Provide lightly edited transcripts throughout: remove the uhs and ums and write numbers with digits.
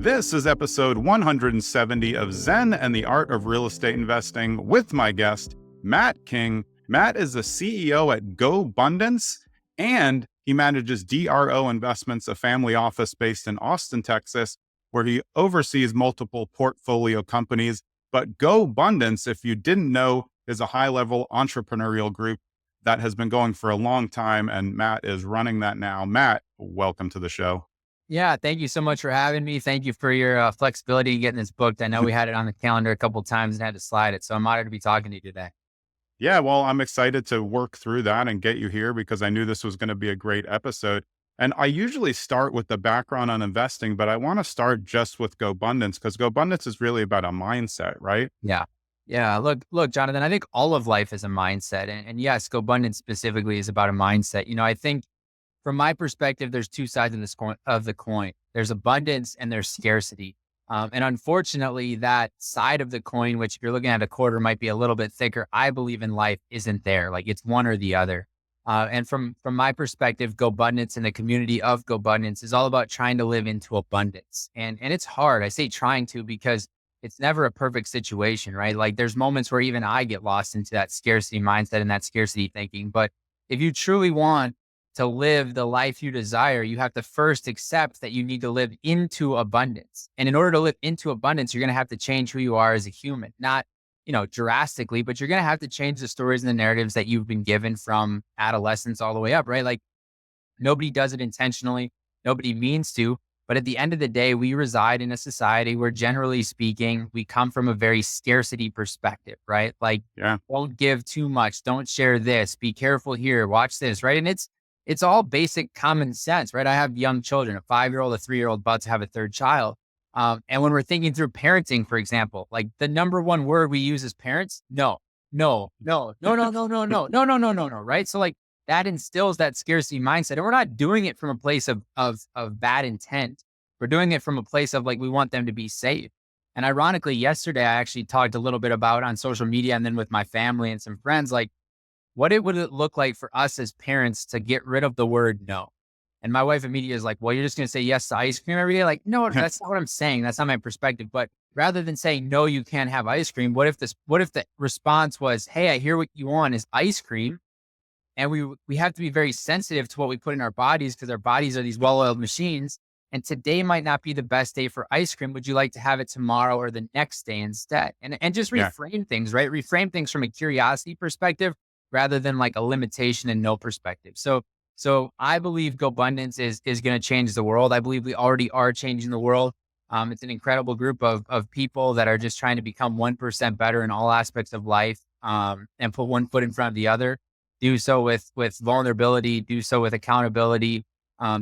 This is episode 170 of Zen and the Art of Real Estate Investing with my guest, Matt King. Matt is the CEO at Gobundance, and he manages DRO Investments, a family office based in Austin, Texas, where he oversees multiple portfolio companies. But Gobundance, if you didn't know, is a high-level entrepreneurial group that has been going for a long time, and Matt is running that now. Matt, welcome to the show. Yeah, thank you so much for having me. Thank you for your flexibility in getting this booked. I know we had it on the calendar a couple of times and had to slide it, so I'm honored to be talking to you today. Yeah, well, I'm excited to work through that and get you here because I knew this was going to be a great episode. And I usually start with the background on investing, but I want to start just with Gobundance because Gobundance is really about a mindset, right? Yeah, yeah. Look, Jonathan. I think all of life is a mindset, and yes, GoBundance specifically is about a mindset. I think from my perspective, there's two sides of the coin. There's abundance and there's scarcity. And unfortunately, that side of the coin, which if you're looking at a quarter might be a little bit thicker, I believe in life isn't there. Like it's one or the other. And from my perspective, GoBundance and the community of GoBundance is all about trying to live into abundance. And it's hard. I say trying to because it's never a perfect situation, right? Like there's moments where even I get lost into that scarcity mindset and that scarcity thinking. But if you truly want to live the life you desire, you have to first accept that you need to live into abundance. And in order to live into abundance, you're going to have to change who you are as a human, not, drastically, but you're going to have to change the stories and the narratives that you've been given from adolescence all the way up, right? Like nobody does it intentionally. Nobody means to. But at the end of the day, we reside in a society where generally speaking, we come from a very scarcity perspective, right? Like, Yeah. don't give too much. Don't share this. Be careful here. Watch this, right? And it's all basic common sense, right? I have young children, a 5-year-old, a 3-year-old, about to have a third child. And when we're thinking through parenting, for example, like the number one word we use as parents, no, no, no, no, no, no, no, no, no, no, no, no, no, right? So like that instills that scarcity mindset. And we're not doing it from a place of bad intent. We're doing it from a place of like, we want them to be safe. And ironically, yesterday, I actually talked a little bit about on social media and then with my family and some friends, like, what would it look like for us as parents to get rid of the word no? And my wife immediately is like, well, you're just going to say yes to ice cream every day? Like, no, that's not what I'm saying. That's not my perspective. But rather than saying, no, you can't have ice cream, what if the response was, hey, I hear what you want is ice cream. And we have to be very sensitive to what we put in our bodies because our bodies are these well-oiled machines. And today might not be the best day for ice cream. Would you like to have it tomorrow or the next day instead? And just Yeah. reframe things, right? Reframe things from a curiosity perspective rather than like a limitation and no perspective. So I believe GoBundance is going to change the world. I believe we already are changing the world. It's an incredible group of people that are just trying to become 1% better in all aspects of life, and put one foot in front of the other. Do so with vulnerability, do so with accountability,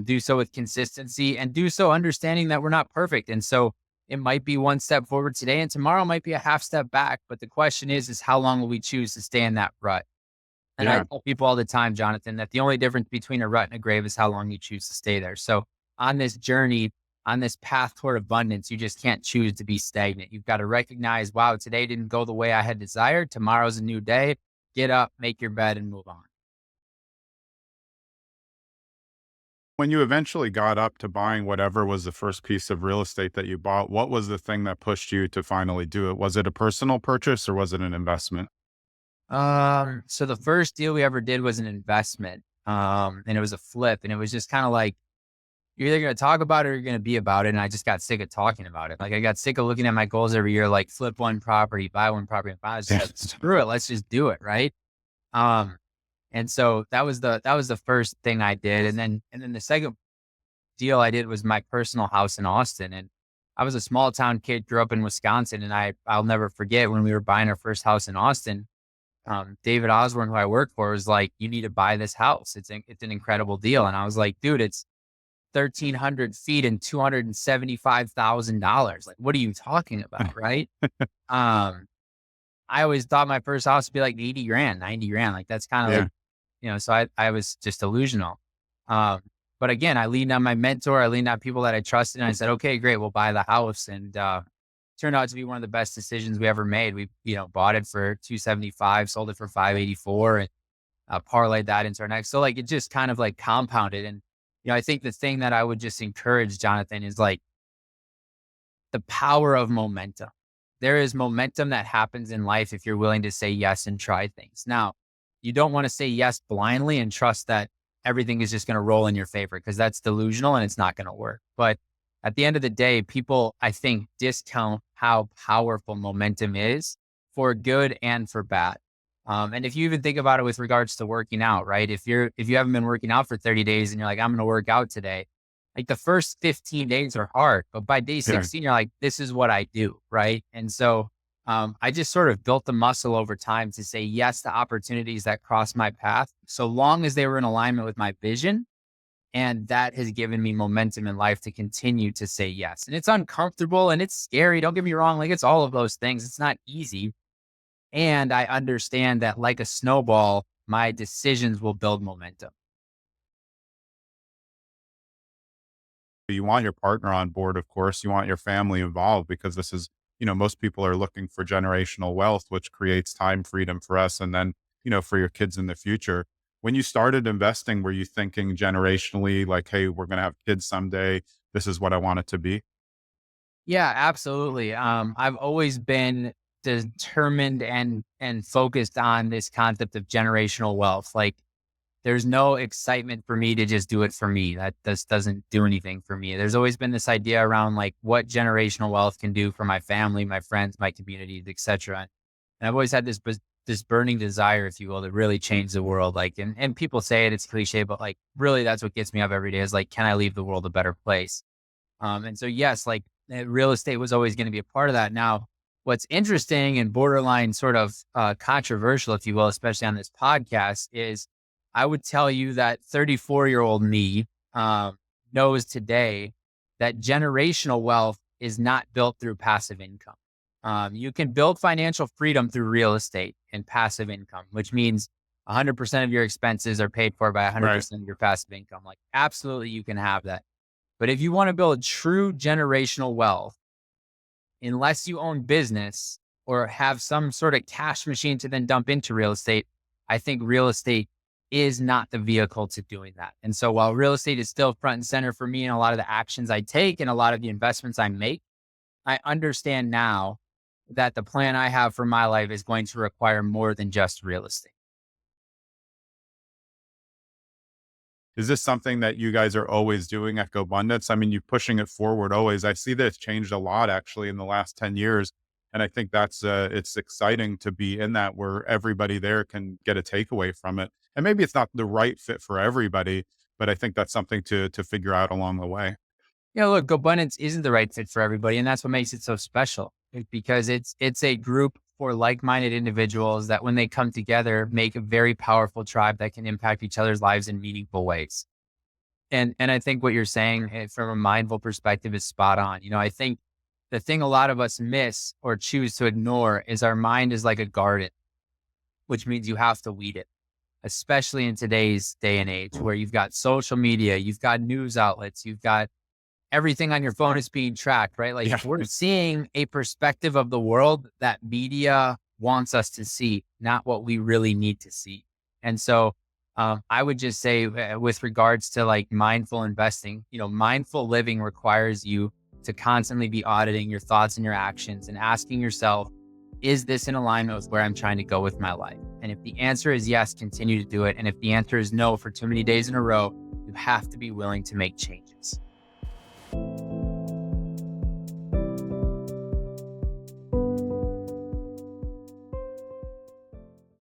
do so with consistency, and do so understanding that we're not perfect. And so it might be one step forward today and tomorrow might be a half step back. But the question is how long will we choose to stay in that rut? And I Yeah. tell people all the time, Jonathan, that the only difference between a rut and a grave is how long you choose to stay there. So on this journey, on this path toward abundance, you just can't choose to be stagnant. You've got to recognize, wow, today didn't go the way I had desired. Tomorrow's a new day. Get up, make your bed, and move on. When you eventually got up to buying whatever was the first piece of real estate that you bought, what was the thing that pushed you to finally do it? Was it a personal purchase or was it an investment? So the first deal we ever did was an investment. And it was a flip. And it was just kind of like, you're either going to talk about it or you're going to be about it. And I just got sick of talking about it. Like I got sick of looking at my goals every year, like flip one property, buy one property. And I was just like, screw it. Let's just do it. Right. And so that was the first thing I did. And then the second deal I did was my personal house in Austin. And I was a small town kid, grew up in Wisconsin. And I'll never forget when we were buying our first house in Austin. David Osborne, who I work for, was like, you need to buy this house. It's an incredible deal. And I was like, dude, it's 1,300 feet and $275,000. Like, what are you talking about? Right. I always thought my first house would be like 80 grand, 90 grand. Like that's kind of Yeah. like, so I was just delusional. But again, I leaned on my mentor. I leaned on people that I trusted. And I said, okay, great. We'll buy the house. And, turned out to be one of the best decisions we ever made. We, bought it for 275, sold it for 584 and parlayed that into our next. So like, it just kind of like compounded. And, I think the thing that I would just encourage, Jonathan, is like, the power of momentum. There is momentum that happens in life if you're willing to say yes and try things. Now, you don't want to say yes blindly and trust that everything is just going to roll in your favor, because that's delusional and it's not going to work. But at the end of the day, people, I think, discount how powerful momentum is for good and for bad. And if you even think about it with regards to working out, right? If you haven't been working out for 30 days and you're like, I'm going to work out today, like the first 15 days are hard, but by day Yeah. 16, you're like, this is what I do. Right. And so I just sort of built the muscle over time to say yes to opportunities that crossed my path, so long as they were in alignment with my vision. And that has given me momentum in life to continue to say yes. And it's uncomfortable and it's scary. Don't get me wrong. Like, it's all of those things. It's not easy. And I understand that, like a snowball, my decisions will build momentum. You want your partner on board, of course. You want your family involved, because this is, most people are looking for generational wealth, which creates time freedom for us. And then, for your kids in the future. When you started investing, were you thinking generationally, like, hey, we're going to have kids someday? This is what I want it to be? Yeah, absolutely. I've always been determined and focused on this concept of generational wealth. Like, there's no excitement for me to just do it for me. That just doesn't do anything for me. There's always been this idea around like what generational wealth can do for my family, my friends, my communities, etc. And I've always had this burning desire, if you will, to really change the world. Like, and people say it's cliche, but like, really, that's what gets me up every day is like, can I leave the world a better place? And so, yes, like, real estate was always going to be a part of that. Now, what's interesting and borderline sort of controversial, if you will, especially on this podcast, is I would tell you that 34-year-old me knows today that generational wealth is not built through passive income. You can build financial freedom through real estate and passive income, which means 100% of your expenses are paid for by 100% Right. of your passive income. Like, absolutely, you can have that. But if you want to build true generational wealth, unless you own business or have some sort of cash machine to then dump into real estate, I think real estate is not the vehicle to doing that. And so while real estate is still front and center for me in a lot of the actions I take and a lot of the investments I make, I understand now that the plan I have for my life is going to require more than just real estate. Is this something that you guys are always doing at GoBundance? I mean, you're pushing it forward always. I see that it's changed a lot actually in the last 10 years. And I think that's, it's exciting to be in that where everybody there can get a takeaway from it. And maybe it's not the right fit for everybody, but I think that's something to figure out along the way. Yeah, look, GoBundance isn't the right fit for everybody, and that's what makes it so special. Because it's a group for like-minded individuals that, when they come together, make a very powerful tribe that can impact each other's lives in meaningful ways. And I think what you're saying, from a mindful perspective, is spot on. I think the thing a lot of us miss or choose to ignore is our mind is like a garden, which means you have to weed it, especially in today's day and age where you've got social media, you've got news outlets, you've got everything on your phone is being tracked, right? Like, Yeah. we're seeing a perspective of the world that media wants us to see, not what we really need to see. And so I would just say, with regards to like mindful investing, mindful living requires you to constantly be auditing your thoughts and your actions and asking yourself, is this in alignment with where I'm trying to go with my life? And if the answer is yes, continue to do it. And if the answer is no for too many days in a row, you have to be willing to make changes.